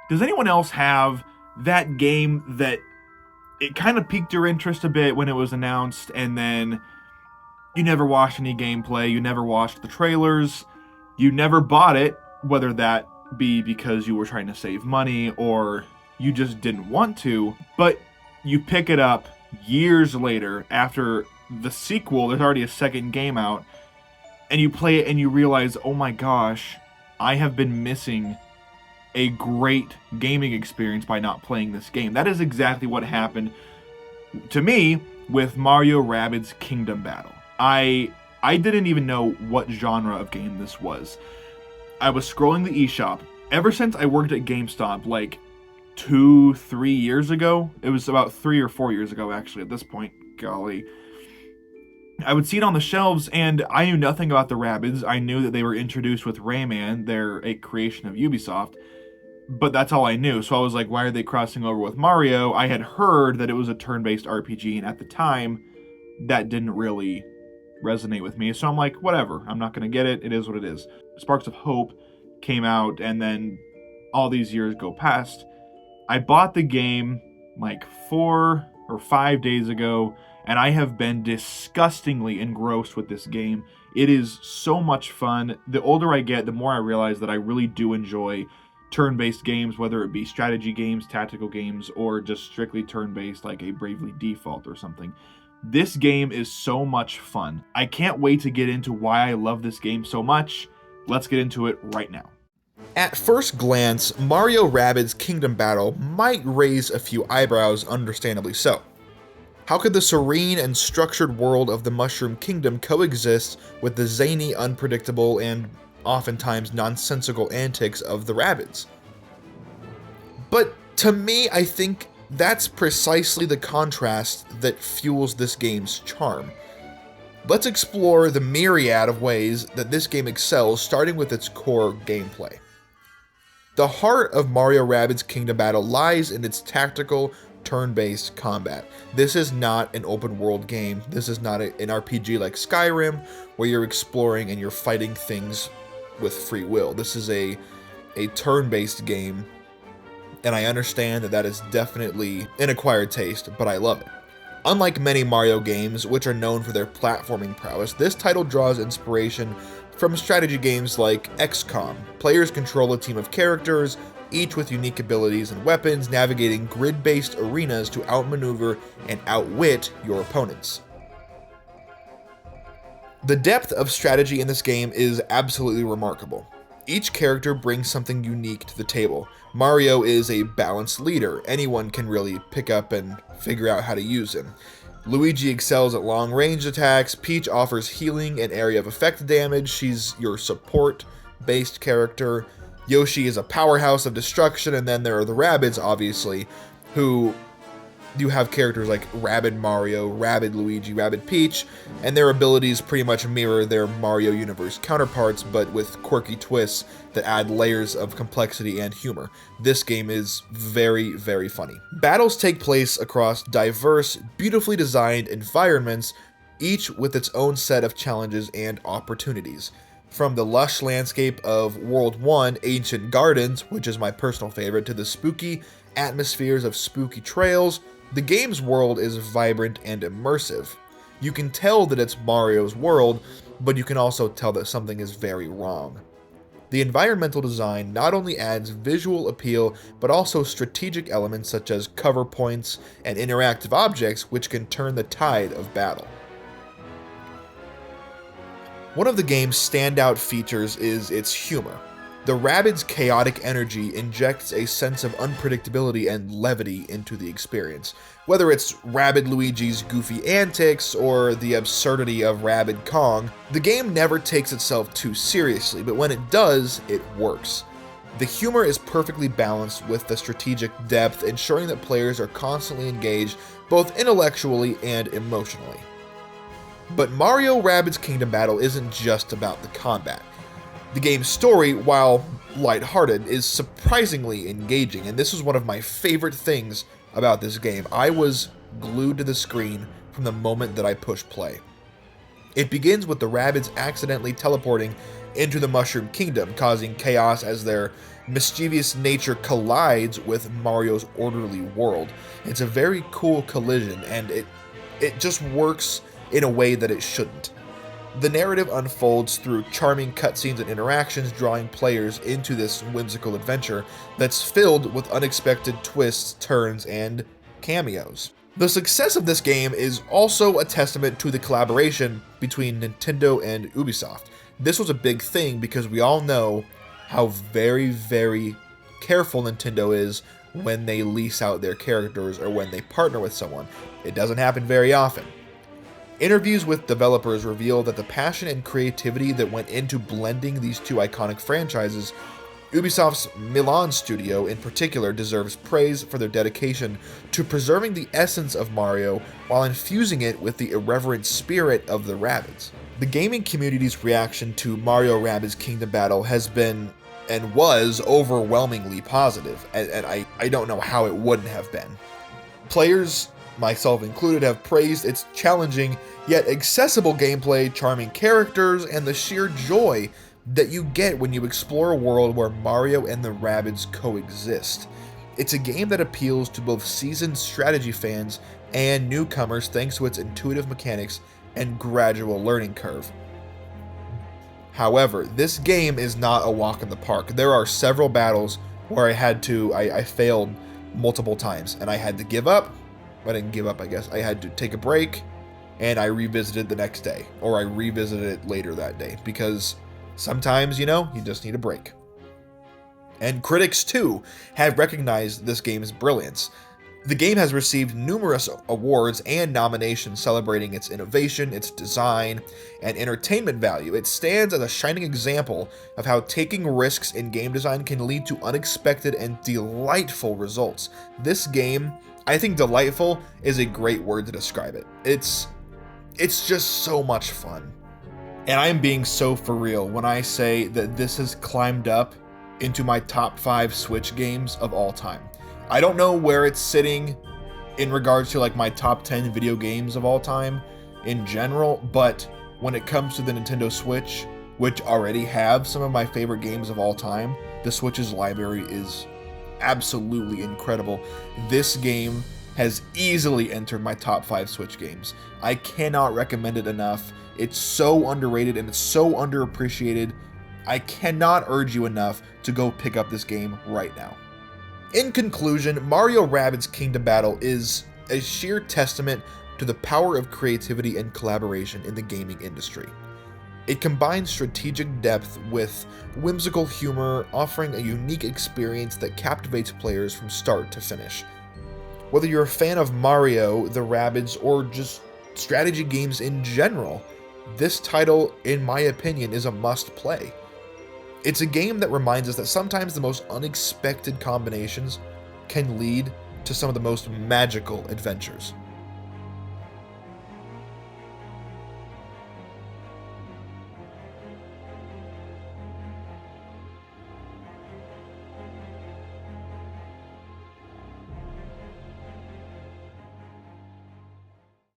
Does anyone else have that game that it kind of piqued your interest a bit when it was announced, and then you never watched any gameplay, you never watched the trailers, you never bought it, whether that be because you were trying to save money or you just didn't want to, but you pick it up years later after the sequel, there's already a second game out, and you play it and you realize, oh my gosh, I have been missing a great gaming experience by not playing this game. That is exactly what happened to me with Mario Rabbids Kingdom Battle. I didn't even know what genre of game this was. I was scrolling the eShop ever since I worked at GameStop like 2-3 years ago. It was about 3 or 4 years ago actually at this point. Golly. I would see it on the shelves and I knew nothing about the Rabbids. I knew that they were introduced with Rayman. They're a creation of Ubisoft. But that's all I knew. So I was like, why are they crossing over with Mario? I had heard that it was a turn-based RPG, and at the time, that didn't really resonate with me. So I'm like, whatever. I'm not going to get it. It is what it is. Sparks of Hope came out, and then all these years go past. I bought the game like 4 or 5 days ago, and I have been disgustingly engrossed with this game. It is so much fun. The older I get, the more I realize that I really do enjoy turn-based games, whether it be strategy games, tactical games, or just strictly turn-based like a Bravely Default or something. This game is so much fun. I can't wait to get into why I love this game so much. Let's get into it right now. At first glance, Mario Rabbids Kingdom Battle might raise a few eyebrows, understandably so. How could the serene and structured world of the Mushroom Kingdom coexist with the zany, unpredictable, and oftentimes nonsensical antics of the Rabbids? But to me, I think that's precisely the contrast that fuels this game's charm. Let's explore the myriad of ways that this game excels, starting with its core gameplay. The heart of Mario Rabbids Kingdom Battle lies in its tactical, turn-based combat. This is not an open-world game. This is not an RPG like Skyrim, where you're exploring and you're fighting things with free will. This is a turn-based game, and I understand that is definitely an acquired taste, but I love it. Unlike many Mario games, which are known for their platforming prowess, this title draws inspiration from strategy games like XCOM. Players control a team of characters, each with unique abilities and weapons, navigating grid-based arenas to outmaneuver and outwit your opponents. The depth of strategy in this game is absolutely remarkable. Each character brings something unique to the table. Mario is a balanced leader. Anyone can really pick up and figure out how to use him. Luigi excels at long-range attacks. Peach offers healing and area of effect damage. She's your support-based character. Yoshi is a powerhouse of destruction, and then there are the Rabbids, obviously, who you have characters like Rabbid Mario, Rabbid Luigi, Rabbid Peach, and their abilities pretty much mirror their Mario universe counterparts, but with quirky twists that add layers of complexity and humor. This game is very, very funny. Battles take place across diverse, beautifully designed environments, each with its own set of challenges and opportunities. From the lush landscape of World 1, Ancient Gardens, which is my personal favorite, to the spooky atmospheres of spooky trails, the game's world is vibrant and immersive. You can tell that it's Mario's world, but you can also tell that something is very wrong. The environmental design not only adds visual appeal, but also strategic elements such as cover points and interactive objects which can turn the tide of battle. One of the game's standout features is its humor. The Rabbids' chaotic energy injects a sense of unpredictability and levity into the experience. Whether it's Rabbid Luigi's goofy antics or the absurdity of Rabid Kong, the game never takes itself too seriously, but when it does, it works. The humor is perfectly balanced with the strategic depth, ensuring that players are constantly engaged both intellectually and emotionally. But Mario Rabbids Kingdom Battle isn't just about the combat. The game's story, while lighthearted, is surprisingly engaging, and this is one of my favorite things about this game. I was glued to the screen from the moment that I pushed play. It begins with the Rabbids accidentally teleporting into the Mushroom Kingdom, causing chaos as their mischievous nature collides with Mario's orderly world. It's a very cool collision, and it just works in a way that it shouldn't. The narrative unfolds through charming cutscenes and interactions, drawing players into this whimsical adventure that's filled with unexpected twists, turns, and cameos. The success of this game is also a testament to the collaboration between Nintendo and Ubisoft. This was a big thing because we all know how very, very careful Nintendo is when they lease out their characters or when they partner with someone. It doesn't happen very often. Interviews with developers reveal that the passion and creativity that went into blending these two iconic franchises, Ubisoft's Milan studio in particular deserves praise for their dedication to preserving the essence of Mario while infusing it with the irreverent spirit of the Rabbids. The gaming community's reaction to Mario Rabbids Kingdom Battle has been and was overwhelmingly positive, and I don't know how it wouldn't have been. Players, myself included, have praised its challenging yet accessible gameplay, charming characters, and the sheer joy that you get when you explore a world where Mario and the Rabbids coexist. It's a game that appeals to both seasoned strategy fans and newcomers thanks to its intuitive mechanics and gradual learning curve. However, this game is not a walk in the park. There are several battles where I failed multiple times, and I had to give up. I didn't give up, I guess. I had to take a break, and I revisited the next day, or I revisited it later that day, because sometimes, you just need a break. And critics, too, have recognized this game's brilliance. The game has received numerous awards and nominations celebrating its innovation, its design, and entertainment value. It stands as a shining example of how taking risks in game design can lead to unexpected and delightful results. This game, I think delightful is a great word to describe it. It's just so much fun. And I'm being so for real when I say that this has climbed up into my top 5 Switch games of all time. I don't know where it's sitting in regards to like my top 10 video games of all time in general, but when it comes to the Nintendo Switch, which already have some of my favorite games of all time, the Switch's library is absolutely incredible. This game has easily entered my top 5 Switch games. I cannot recommend it enough. It's so underrated and it's so underappreciated. I cannot urge you enough to go pick up this game right now. In conclusion, Mario Rabbids Kingdom Battle is a sheer testament to the power of creativity and collaboration in the gaming industry. It combines strategic depth with whimsical humor, offering a unique experience that captivates players from start to finish. Whether you're a fan of Mario, the Rabbids, or just strategy games in general, this title, in my opinion, is a must-play. It's a game that reminds us that sometimes the most unexpected combinations can lead to some of the most magical adventures.